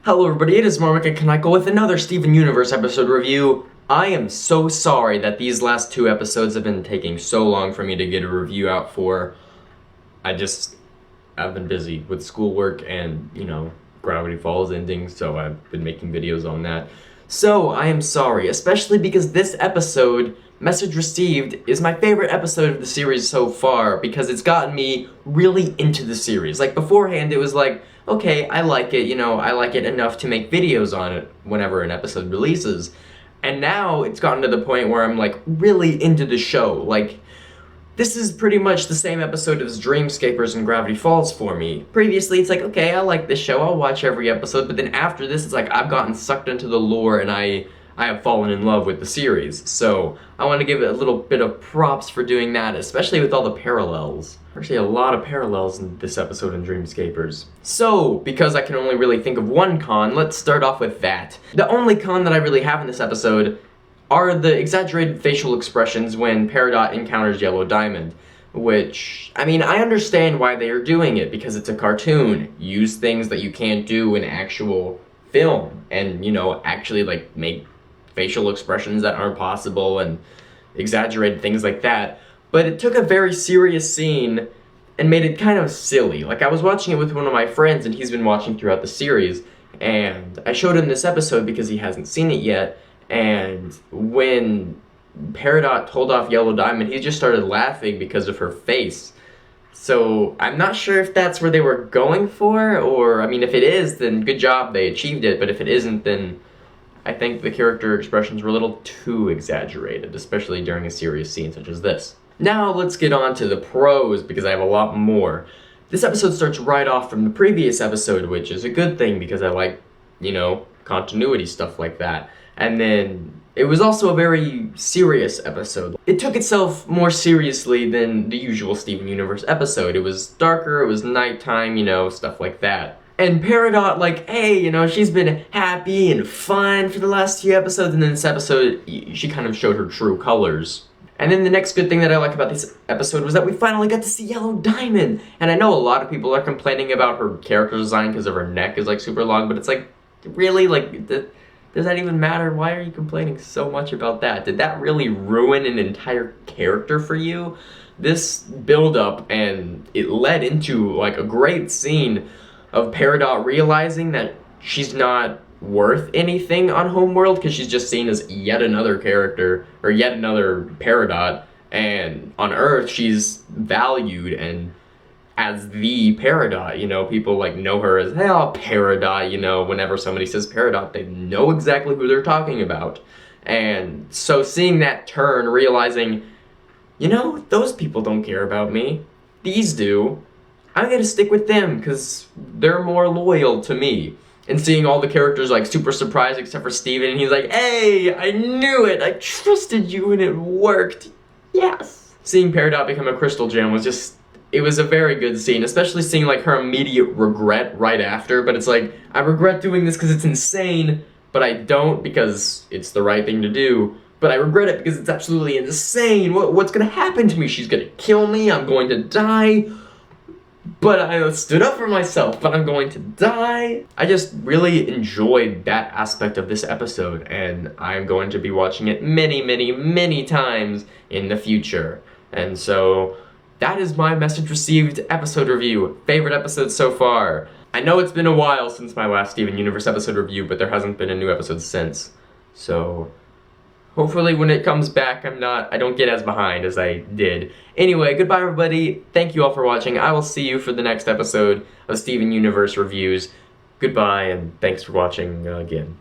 Hello everybody, it is Marmika Kaneko with another Steven Universe episode review. I am so sorry that these last two episodes have been taking so long for me to get a review out for. I've been busy with schoolwork and, Gravity Falls ending, so I've been making videos on that. So, I am sorry, especially because this episode, Message Received, is my favorite episode of the series so far because it's gotten me really into the series. Like, beforehand, it was like, okay, I like it, I like it enough to make videos on it whenever an episode releases. And now it's gotten to the point where I'm, like, really into the show. Like, this is pretty much the same episode as Dreamscapers and Gravity Falls for me. Previously, it's like, okay, I like this show, I'll watch every episode, but then after this, it's like I've gotten sucked into the lore and I have fallen in love with the series. So, I want to give it a little bit of props for doing that, especially with all the parallels. Actually, a lot of parallels in this episode in Dreamscapers. So, because I can only really think of one con, let's start off with that. The only con that I really have in this episode are the exaggerated facial expressions when Peridot encounters Yellow Diamond. Which, I understand why they are doing it, because it's a cartoon. Use things that you can't do in actual film, and, actually, make facial expressions that aren't possible, and exaggerated things like that. But it took a very serious scene and made it kind of silly. Like, I was watching it with one of my friends, and he's been watching throughout the series, and I showed him this episode because he hasn't seen it yet, and when Peridot told off Yellow Diamond, he just started laughing because of her face. So, I'm not sure if that's where they were going for, or, if it is, then good job, they achieved it, but if it isn't, then I think the character expressions were a little too exaggerated, especially during a serious scene such as this. Now, let's get on to the pros, because I have a lot more. This episode starts right off from the previous episode, which is a good thing, because I like, continuity stuff like that. And then, it was also a very serious episode. It took itself more seriously than the usual Steven Universe episode. It was darker, it was nighttime, stuff like that. And Peridot, hey, she's been happy and fun for the last few episodes, and then this episode, she kind of showed her true colors. And then the next good thing that I like about this episode was that we finally got to see Yellow Diamond! And I know a lot of people are complaining about her character design because of her neck is, super long, but it's really, does that even matter? Why are you complaining so much about that? Did that really ruin an entire character for you? This build-up, and it led into, a great scene of Peridot realizing that she's not worth anything on Homeworld because she's just seen as yet another character, or yet another Peridot, and on Earth she's valued and as the Peridot, people know her as, hey, oh, Peridot, whenever somebody says Peridot, they know exactly who they're talking about. And so seeing that turn, realizing, those people don't care about me, these do, I'm gonna stick with them because they're more loyal to me. And seeing all the characters super surprised except for Steven, and he's like, hey, I knew it, I trusted you and it worked, yes. Seeing Peridot become a Crystal Gem was it was a very good scene, especially seeing her immediate regret right after, but it's I regret doing this because it's insane, but I don't because it's the right thing to do. But I regret it because it's absolutely insane. What's gonna happen to me? She's gonna kill me, I'm going to die. But I stood up for myself, but I'm going to die. I just really enjoyed that aspect of this episode, and I'm going to be watching it many, many, many times in the future. And so, that is my Message Received episode review. Favorite episode so far. I know it's been a while since my last Steven Universe episode review, but there hasn't been a new episode since. So, hopefully when it comes back, I don't get as behind as I did. Anyway, goodbye everybody. Thank you all for watching. I will see you for the next episode of Steven Universe Reviews. Goodbye, and thanks for watching again.